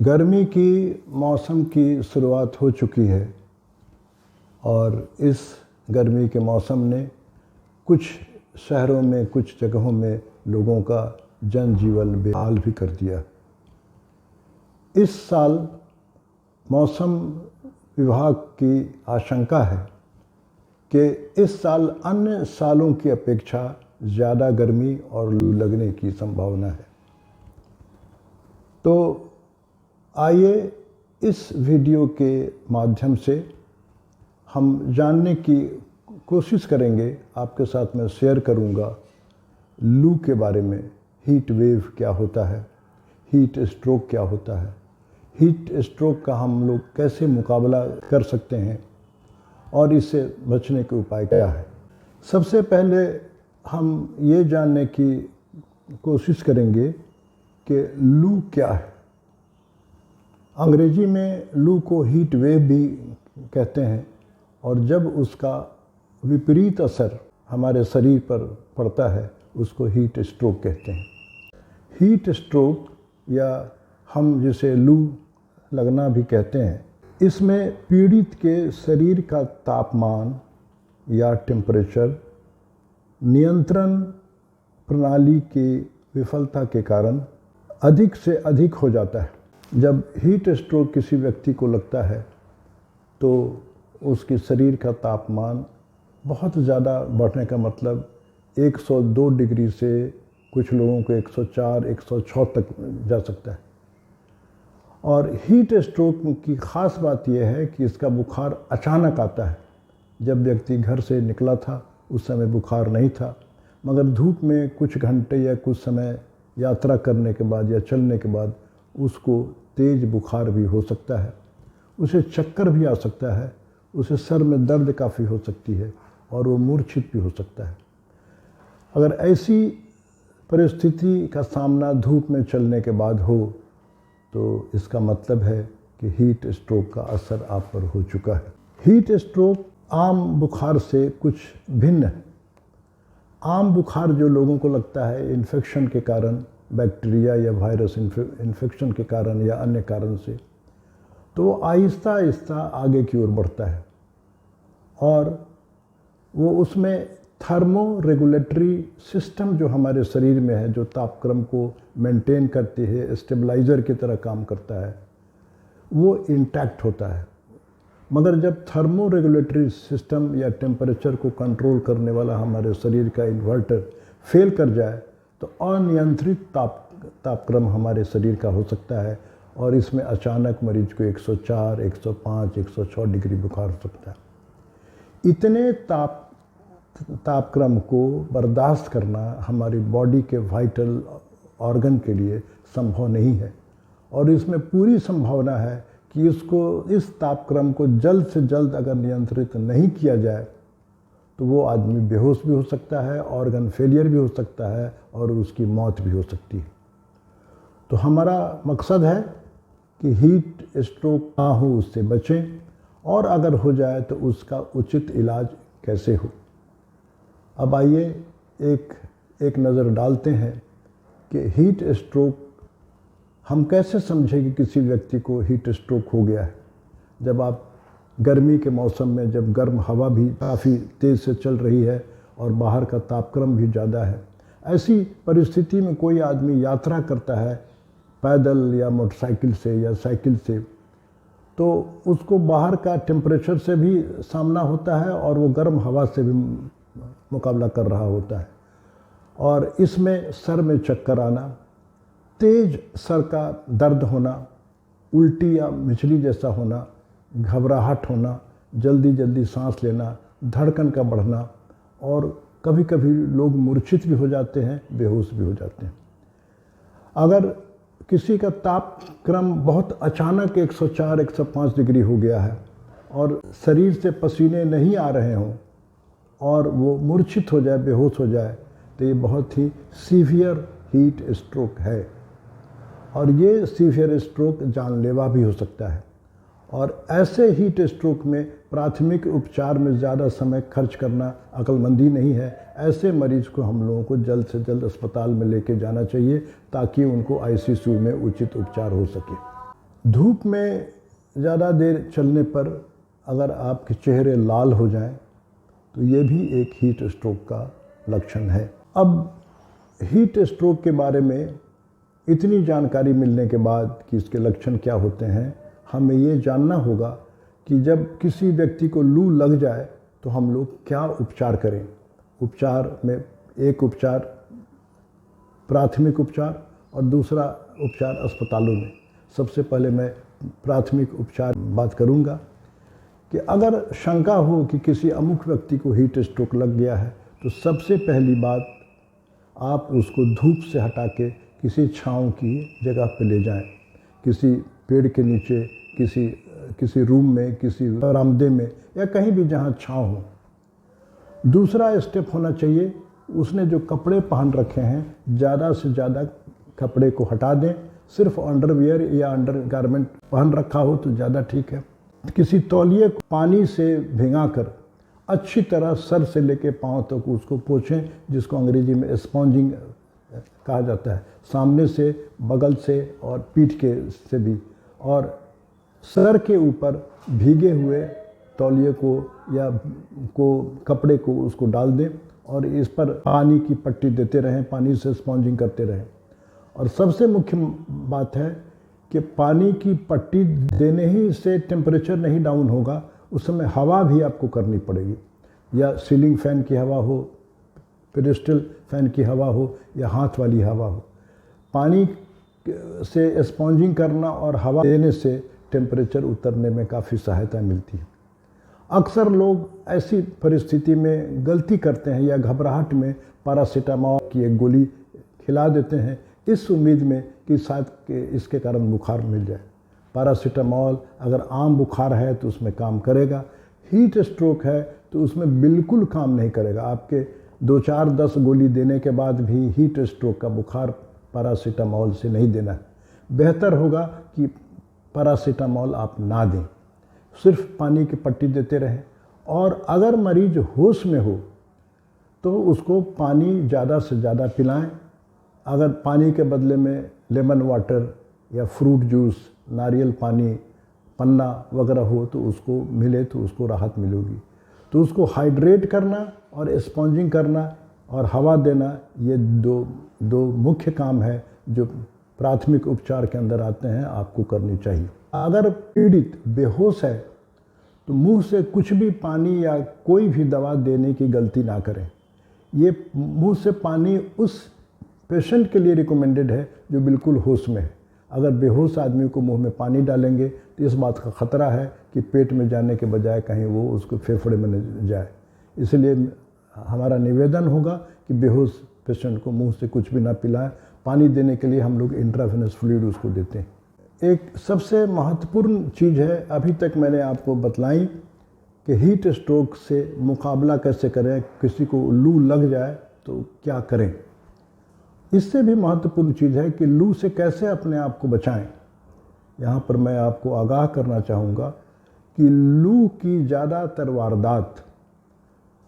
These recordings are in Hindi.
गर्मी की मौसम की शुरुआत हो चुकी है और इस गर्मी के मौसम ने कुछ शहरों में, कुछ जगहों में लोगों का जनजीवन बेहाल भी कर दिया। इस साल मौसम विभाग की आशंका है कि इस साल अन्य सालों की अपेक्षा ज़्यादा गर्मी और लू लगने की संभावना है। तो आइए इस वीडियो के माध्यम से हम जानने की कोशिश करेंगे, आपके साथ मैं शेयर करूंगा लू के बारे में। हीट वेव क्या होता है, हीट स्ट्रोक क्या होता है, हीट स्ट्रोक का हम लोग कैसे मुकाबला कर सकते हैं और इससे बचने के उपाय क्या है। सबसे पहले हम ये जानने की कोशिश करेंगे कि लू क्या है। अंग्रेजी में लू को हीट वेव भी कहते हैं और जब उसका विपरीत असर हमारे शरीर पर पड़ता है उसको हीट स्ट्रोक कहते हैं। हीट स्ट्रोक या हम जिसे लू लगना भी कहते हैं, इसमें पीड़ित के शरीर का तापमान या टेम्परेचर नियंत्रण प्रणाली की विफलता के कारण अधिक से अधिक हो जाता है। जब हीट स्ट्रोक किसी व्यक्ति को लगता है तो उसके शरीर का तापमान बहुत ज़्यादा बढ़ने का मतलब 102 डिग्री से कुछ लोगों को 104, 106 तक जा सकता है। और हीट स्ट्रोक की ख़ास बात यह है कि इसका बुखार अचानक आता है। जब व्यक्ति घर से निकला था उस समय बुखार नहीं था, मगर धूप में कुछ घंटे या कुछ समय यात्रा करने के बाद या चलने के बाद उसको तेज़ बुखार भी हो सकता है, उसे चक्कर भी आ सकता है, उसे सर में दर्द काफ़ी हो सकती है और वो मूर्छित भी हो सकता है। अगर ऐसी परिस्थिति का सामना धूप में चलने के बाद हो तो इसका मतलब है कि हीट स्ट्रोक का असर आप पर हो चुका है। हीट स्ट्रोक आम बुखार से कुछ भिन्न है। आम बुखार जो लोगों को लगता है इन्फेक्शन के कारण, बैक्टीरिया या वायरस इन्फेक्शन के कारण या अन्य कारण से, तो वो आहिस्ता आहिस्ता आगे की ओर बढ़ता है और वो उसमें थर्मो रेगुलेटरी सिस्टम जो हमारे शरीर में है, जो तापक्रम को मेंटेन करती है, स्टेबलाइज़र की तरह काम करता है, वो इंटैक्ट होता है। मगर जब थर्मो रेगुलेटरी सिस्टम या टेम्परेचर को कंट्रोल करने वाला हमारे शरीर का इन्वर्टर फेल कर जाए तो अनियंत्रित तापक्रम हमारे शरीर का हो सकता है और इसमें अचानक मरीज को 104, 105, 106 डिग्री बुखार हो सकता है। इतने तापक्रम को बर्दाश्त करना हमारी बॉडी के वाइटल ऑर्गन के लिए संभव नहीं है और इसमें पूरी संभावना है कि इस तापक्रम को जल्द से जल्द अगर नियंत्रित नहीं किया जाए तो वो आदमी बेहोश भी हो सकता है, ऑर्गन फेलियर भी हो सकता है और उसकी मौत भी हो सकती है। तो हमारा मकसद है कि हीट स्ट्रोक ना हो, उससे बचें, और अगर हो जाए तो उसका उचित इलाज कैसे हो। अब आइए एक नज़र डालते हैं कि हीट स्ट्रोक हम कैसे समझें कि किसी व्यक्ति को हीट स्ट्रोक हो गया है। जब आप गर्मी के मौसम में, जब गर्म हवा भी काफ़ी तेज़ से चल रही है और बाहर का तापक्रम भी ज़्यादा है, ऐसी परिस्थिति में कोई आदमी यात्रा करता है पैदल या मोटरसाइकिल से या साइकिल से, तो उसको बाहर का टेम्परेचर से भी सामना होता है और वो गर्म हवा से भी मुकाबला कर रहा होता है और इसमें सर में चक्कर आना, तेज सर का दर्द होना, उल्टी या मिचली जैसा होना, घबराहट होना, जल्दी जल्दी सांस लेना, धड़कन का बढ़ना और कभी कभी लोग मूर्छित भी हो जाते हैं, बेहोश भी हो जाते हैं। अगर किसी का तापक्रम बहुत अचानक 104, 105 डिग्री हो गया है और शरीर से पसीने नहीं आ रहे हों और वो मूर्छित हो जाए, बेहोश हो जाए, तो ये बहुत ही सीवियर हीट स्ट्रोक है और ये सीवियर स्ट्रोक जानलेवा भी हो सकता है। और ऐसे हीट स्ट्रोक में प्राथमिक उपचार में ज़्यादा समय खर्च करना अक्लमंदी नहीं है। ऐसे मरीज को हम लोगों को जल्द से जल्द अस्पताल में लेके जाना चाहिए ताकि उनको आईसीयू में उचित उपचार हो सके। धूप में ज़्यादा देर चलने पर अगर आपके चेहरे लाल हो जाएं तो ये भी एक हीट स्ट्रोक का लक्षण है। अब हीट स्ट्रोक के बारे में इतनी जानकारी मिलने के बाद कि इसके लक्षण क्या होते हैं, हमें ये जानना होगा कि जब किसी व्यक्ति को लू लग जाए तो हम लोग क्या उपचार करें। उपचार में एक उपचार प्राथमिक उपचार और दूसरा उपचार अस्पतालों में। सबसे पहले मैं प्राथमिक उपचार बात करूंगा कि अगर शंका हो कि किसी अमुक व्यक्ति को हीट स्ट्रोक लग गया है तो सबसे पहली बात आप उसको धूप से हटा के किसी छांव की जगह पर ले जाएं, किसी पेड़ के नीचे, किसी रूम में, किसी बरामदे में या कहीं भी जहां छांव हो। दूसरा स्टेप होना चाहिए, उसने जो कपड़े पहन रखे हैं ज़्यादा से ज़्यादा कपड़े को हटा दें। सिर्फ अंडरवियर या अंडरगारमेंट पहन रखा हो तो ज़्यादा ठीक है। किसी तौलिए को पानी से भिगाकर अच्छी तरह सर से लेकर पांव तक उसको पोंछें, जिसको अंग्रेजी में स्पॉन्जिंग कहा जाता है। सामने से, बगल से और पीठ के से भी, और सर के ऊपर भीगे हुए तौलिए को या कपड़े को उसको डाल दें और इस पर पानी की पट्टी देते रहें, पानी से स्पॉन्जिंग करते रहें। और सबसे मुख्य बात है कि पानी की पट्टी देने ही से टेम्परेचर नहीं डाउन होगा, उस समय हवा भी आपको करनी पड़ेगी, या सीलिंग फैन की हवा हो, पेडेस्टल फैन की हवा हो या हाथ वाली हवा हो। पानी से स्पॉन्जिंग करना और हवा देने से टेम्परेचर उतरने में काफ़ी सहायता मिलती है। अक्सर लोग ऐसी परिस्थिति में गलती करते हैं या घबराहट में पैरासीटामोल की एक गोली खिला देते हैं इस उम्मीद में कि शायद इसके कारण बुखार मिल जाए। पैरासीटामोल अगर आम बुखार है तो उसमें काम करेगा, हीट स्ट्रोक है तो उसमें बिल्कुल काम नहीं करेगा। आपके 2, 4, 10 गोली देने के बाद भी हीट स्ट्रोक का बुखार पैरासीटामोल से नहीं देना है। बेहतर होगा कि पैरासीटामोल आप ना दें, सिर्फ पानी की पट्टी देते रहें। और अगर मरीज होश में हो तो उसको पानी ज़्यादा से ज़्यादा पिलाएं। अगर पानी के बदले में लेमन वाटर या फ्रूट जूस, नारियल पानी, पन्ना वगैरह हो तो उसको मिले तो उसको राहत मिलेगी। तो उसको हाइड्रेट करना और स्पॉन्जिंग करना और हवा देना, ये दो मुख्य काम है जो प्राथमिक उपचार के अंदर आते हैं, आपको करनी चाहिए। अगर पीड़ित बेहोश है तो मुंह से कुछ भी पानी या कोई भी दवा देने की गलती ना करें। ये मुंह से पानी उस पेशेंट के लिए रिकमेंडेड है जो बिल्कुल होश में है। अगर बेहोश आदमी को मुंह में पानी डालेंगे तो इस बात का ख़तरा है कि पेट में जाने के बजाय कहीं वो उसको फेफड़े में न जाए। इसलिए हमारा निवेदन होगा कि बेहोश पेशेंट को मुंह से कुछ भी ना पिलाएं। पानी देने के लिए हम लोग इंट्रावेनस फ्लूइड उसको देते हैं। एक सबसे महत्वपूर्ण चीज़ है, अभी तक मैंने आपको बतलाई कि हीट स्ट्रोक से मुकाबला कैसे करें, किसी को लू लग जाए तो क्या करें। इससे भी महत्वपूर्ण चीज़ है कि लू से कैसे अपने आप को बचाएं। यहाँ पर मैं आपको आगाह करना चाहूँगा कि लू की ज़्यादातर वारदात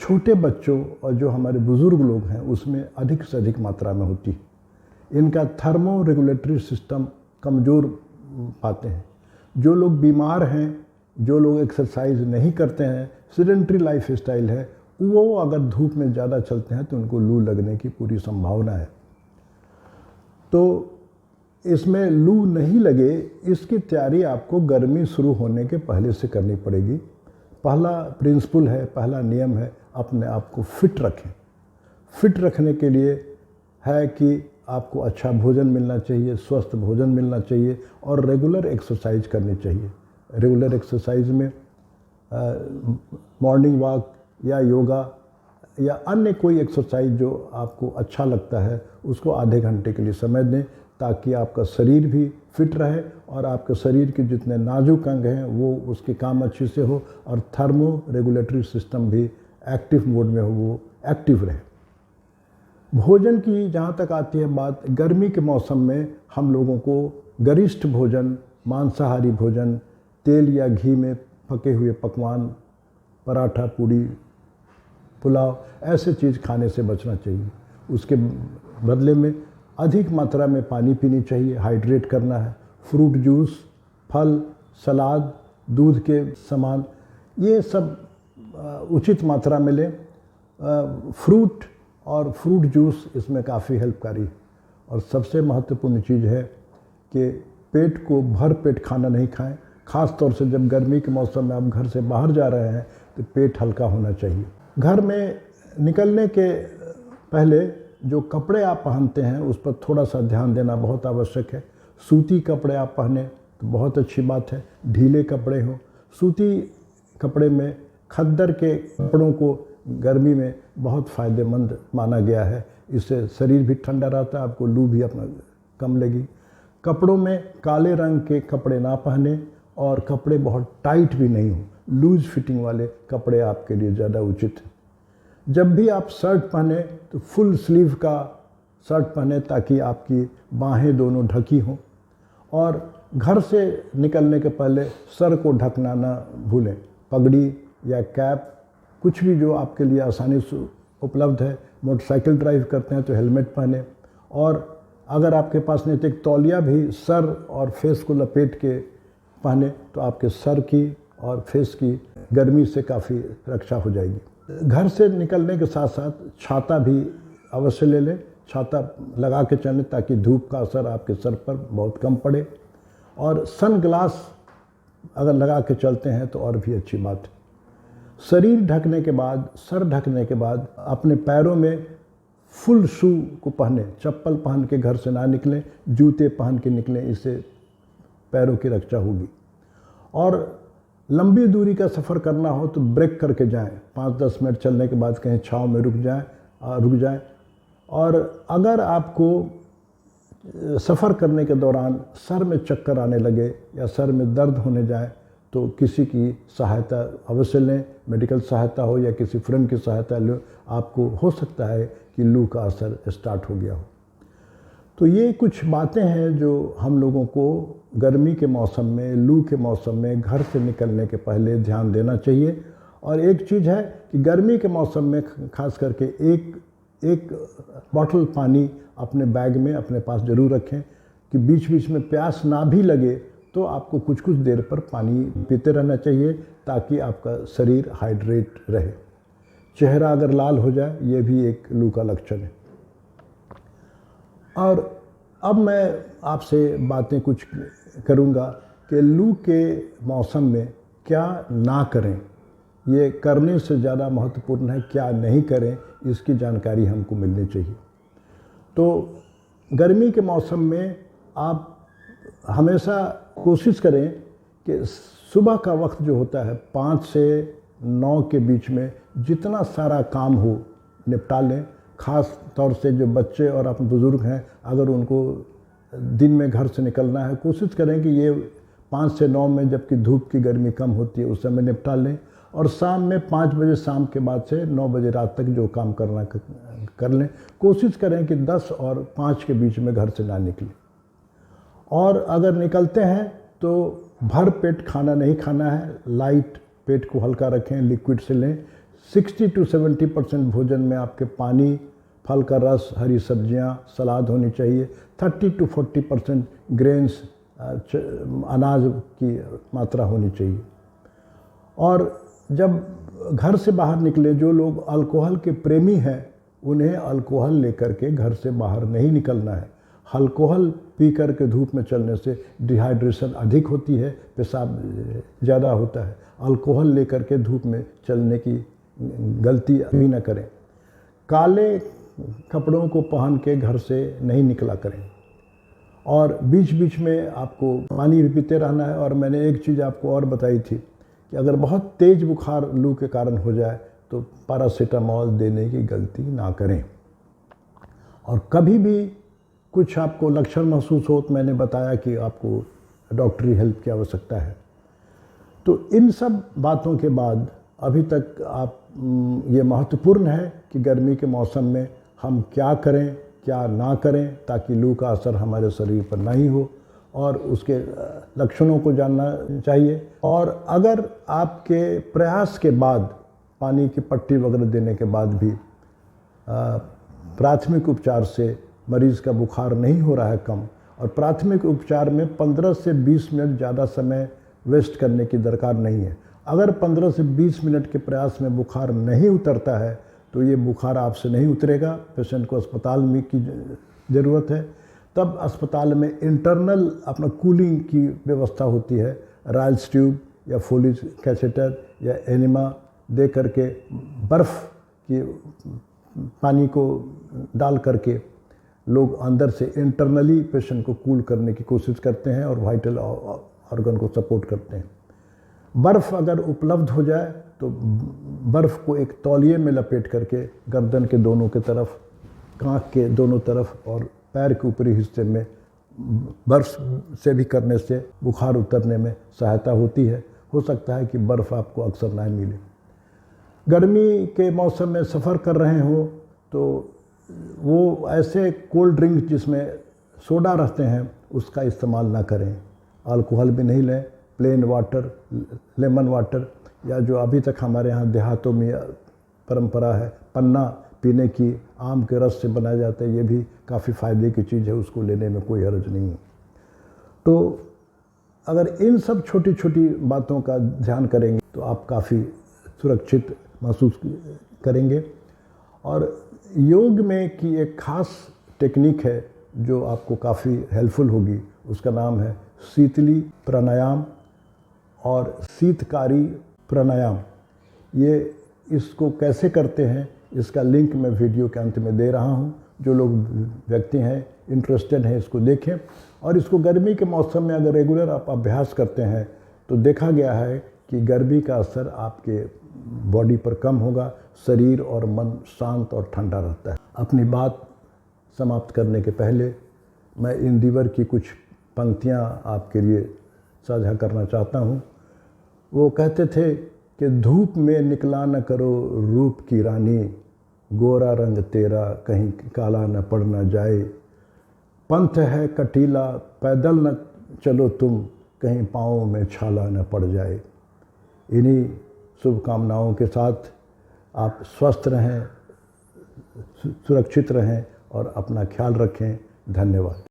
छोटे बच्चों और जो हमारे बुज़ुर्ग लोग हैं उसमें अधिक से अधिक मात्रा में होती है। इनका थर्मो रेगुलेटरी सिस्टम कमज़ोर पाते हैं। जो लोग बीमार हैं, जो लोग एक्सरसाइज नहीं करते हैं, सेडेंटरी लाइफ स्टाइल है, वो अगर धूप में ज़्यादा चलते हैं तो उनको लू लगने की पूरी संभावना है। तो इसमें लू नहीं लगे इसकी तैयारी आपको गर्मी शुरू होने के पहले से करनी पड़ेगी। पहला प्रिंसिपल है, पहला नियम है, अपने आप को फिट रखें। फिट रखने के लिए है कि आपको अच्छा भोजन मिलना चाहिए, स्वस्थ भोजन मिलना चाहिए और रेगुलर एक्सरसाइज करनी चाहिए। रेगुलर एक्सरसाइज में मॉर्निंग वॉक या योगा या अन्य कोई एक्सरसाइज जो आपको अच्छा लगता है उसको आधे घंटे के लिए समय दें, ताकि आपका शरीर भी फिट रहे और आपके शरीर के जितने नाजुक अंग हैं वो उसके काम अच्छे से हो और थर्मो रेगुलेटरी सिस्टम भी एक्टिव मोड में हो, वो एक्टिव रहे। भोजन की जहाँ तक आती है बात, गर्मी के मौसम में हम लोगों को गरिष्ठ भोजन, मांसाहारी भोजन, तेल या घी में पके हुए पकवान, पराठा, पूड़ी, पुलाव, ऐसे चीज़ खाने से बचना चाहिए। उसके बदले में अधिक मात्रा में पानी पीनी चाहिए, हाइड्रेट करना है। फ्रूट जूस फल, सलाद, दूध के सामान, ये सब उचित मात्रा में लें। फ्रूट और फ्रूट जूस इसमें काफ़ी हेल्पकारी है। और सबसे महत्वपूर्ण चीज़ है कि पेट को भर पेट खाना नहीं खाएं। ख़ास तौर से जब गर्मी के मौसम में आप घर से बाहर जा रहे हैं तो पेट हल्का होना चाहिए। घर में निकलने के पहले जो कपड़े आप पहनते हैं उस पर थोड़ा सा ध्यान देना बहुत आवश्यक है। सूती कपड़े आप पहने तो बहुत अच्छी बात है, ढीले कपड़े हों। सूती कपड़े में खद्दर के कपड़ों को गर्मी में बहुत फ़ायदेमंद माना गया है। इससे शरीर भी ठंडा रहता है, आपको लू भी अपना कम लगी। कपड़ों में काले रंग के कपड़े ना पहने और कपड़े बहुत टाइट भी नहीं हों, लूज फिटिंग वाले कपड़े आपके लिए ज़्यादा उचित हैं। जब भी आप शर्ट पहने तो फुल स्लीव का शर्ट पहने ताकि आपकी बाहें दोनों ढकी हों। और घर से निकलने के पहले सर को ढकना ना भूलें। पगड़ी या कैप, कुछ भी जो आपके लिए आसानी से उपलब्ध है। मोटरसाइकिल ड्राइव करते हैं तो हेलमेट पहने। और अगर आपके पास नहीं तो एक तौलिया भी सर और फेस को लपेट के पहने तो आपके सर की और फेस की गर्मी से काफ़ी रक्षा हो जाएगी। घर से निकलने के साथ साथ छाता भी अवश्य ले लें। छाता लगा के चलें ताकि धूप का असर आपके सर पर बहुत कम पड़े। और सन ग्लास अगर लगा के चलते हैं तो और भी अच्छी बात है। शरीर ढकने के बाद, सर ढकने के बाद अपने पैरों में फुल शू को पहने। चप्पल पहन के घर से ना निकलें, जूते पहन के निकलें, इससे पैरों की रक्षा होगी। और लंबी दूरी का सफ़र करना हो तो ब्रेक करके जाएं। 5-10 मिनट चलने के बाद कहीं छाँव में रुक जाएं। और अगर आपको सफ़र करने के दौरान सर में चक्कर आने लगे या सर में दर्द होने जाए तो किसी की सहायता अवश्य लें। मेडिकल सहायता हो या किसी फ्रेंड की सहायता लें। आपको हो सकता है कि लू का असर स्टार्ट हो गया हो। तो ये कुछ बातें हैं जो हम लोगों को गर्मी के मौसम में, लू के मौसम में घर से निकलने के पहले ध्यान देना चाहिए। और एक चीज़ है कि गर्मी के मौसम में खास करके एक बॉटल पानी अपने बैग में अपने पास ज़रूर रखें कि बीच बीच में प्यास ना भी लगे तो आपको कुछ कुछ देर पर पानी पीते रहना चाहिए ताकि आपका शरीर हाइड्रेट रहे। चेहरा अगर लाल हो जाए ये भी एक लू का लक्षण है। और अब मैं आपसे बातें कुछ करूंगा कि लू के मौसम में क्या ना करें। ये करने से ज़्यादा महत्वपूर्ण है क्या नहीं करें, इसकी जानकारी हमको मिलनी चाहिए। तो गर्मी के मौसम में आप हमेशा कोशिश करें कि सुबह का वक्त जो होता है 5 से 9 के बीच में जितना सारा काम हो निपटा लें। ख़ास तौर से जो बच्चे और अपने बुज़ुर्ग हैं, अगर उनको दिन में घर से निकलना है कोशिश करें कि ये 5 से 9 में, जबकि धूप की गर्मी कम होती है, उस समय निपटा लें। और शाम में 5 बजे शाम के बाद से 9 बजे रात तक जो काम करना कर लें। कोशिश करें कि 10 और 5 के बीच में घर से ना निकलें। और अगर निकलते हैं तो भर पेट खाना नहीं खाना है, लाइट पेट को हल्का रखें, लिक्विड से लें। 60 to 70% भोजन में आपके पानी, फल का रस, हरी सब्जियां, सलाद होनी चाहिए। 30 to 40% ग्रेन्स, अनाज की मात्रा होनी चाहिए। और जब घर से बाहर निकले, जो लोग अल्कोहल के प्रेमी हैं उन्हें अल्कोहल लेकर के घर से बाहर नहीं निकलना है। अल्कोहल पी कर के धूप में चलने से डिहाइड्रेशन अधिक होती है, पेशाब ज़्यादा होता है। अल्कोहल लेकर के धूप में चलने की गलती भी न करें। काले कपड़ों को पहन के घर से नहीं निकला करें। और बीच बीच में आपको पानी भी पीते रहना है। और मैंने एक चीज़ आपको और बताई थी कि अगर बहुत तेज़ बुखार लू के कारण हो जाए तो पैरासीटामोल देने की गलती ना करें। और कभी भी कुछ आपको लक्षण महसूस हो तो मैंने बताया कि आपको डॉक्टरी हेल्प की आवश्यकता है। तो इन सब बातों के बाद अभी तक आप ये महत्वपूर्ण है कि गर्मी के मौसम में हम क्या करें क्या ना करें ताकि लू का असर हमारे शरीर पर नहीं हो, और उसके लक्षणों को जानना चाहिए। और अगर आपके प्रयास के बाद, पानी की पट्टी वगैरह देने के बाद भी प्राथमिक उपचार से मरीज़ का बुखार नहीं हो रहा है कम, और प्राथमिक उपचार में 15 से 20 मिनट ज़्यादा समय वेस्ट करने की दरकार नहीं है। अगर 15 से 20 मिनट के प्रयास में बुखार नहीं उतरता है तो ये बुखार आपसे नहीं उतरेगा, पेशेंट को अस्पताल में की ज़रूरत है। तब अस्पताल में इंटरनल अपना कूलिंग की व्यवस्था होती है, रायल्स ट्यूब या फोलिज कैथेटर या एनिमा दे करके बर्फ़ की पानी को डाल करके लोग अंदर से इंटरनली पेशेंट को कूल करने की कोशिश करते हैं और वाइटल ऑर्गन को सपोर्ट करते हैं। बर्फ़ अगर उपलब्ध हो जाए तो बर्फ़ को एक तौलिए में लपेट करके गर्दन के दोनों के तरफ, कांख के दोनों तरफ और पैर के ऊपरी हिस्से में बर्फ़ से भी करने से बुखार उतरने में सहायता होती है। हो सकता है कि बर्फ़ आपको अक्सर ना मिले। गर्मी के मौसम में सफ़र कर रहे हो तो वो ऐसे कोल्ड ड्रिंक जिसमें सोडा रहते हैं उसका इस्तेमाल ना करें। अल्कोहल भी नहीं लें, प्लेन वाटर, लेमन वाटर, या जो अभी तक हमारे यहाँ देहातों में परंपरा है पन्ना पीने की, आम के रस से बनाया जाता है, ये भी काफ़ी फ़ायदे की चीज़ है, उसको लेने में कोई हर्ज नहीं है। तो अगर इन सब छोटी छोटी बातों का ध्यान करेंगे तो आप काफ़ी सुरक्षित महसूस करेंगे। और योग में की एक ख़ास टेक्निक है जो आपको काफ़ी हेल्पफुल होगी, उसका नाम है शीतली प्राणायाम और शीतकारी प्राणायाम। ये इसको कैसे करते हैं इसका लिंक मैं वीडियो के अंत में दे रहा हूँ। जो लोग व्यक्ति हैं इंटरेस्टेड हैं इसको देखें। और इसको गर्मी के मौसम में अगर रेगुलर आप अभ्यास करते हैं तो देखा गया है कि गर्मी का असर आपके बॉडी पर कम होगा, शरीर और मन शांत और ठंडा रहता है। अपनी बात समाप्त करने के पहले मैं इंदिवर की कुछ पंक्तियाँ आपके लिए साझा करना चाहता हूँ। वो कहते थे कि धूप में निकला न करो रूप की रानी, गोरा रंग तेरा कहीं काला न पड़ न जाए। पंथ है कटीला पैदल न चलो तुम, कहीं पाँव में छाला न पड़ जाए। इन्हीं शुभकामनाओं के साथ आप स्वस्थ रहें, सुरक्षित रहें और अपना ख्याल रखें। धन्यवाद।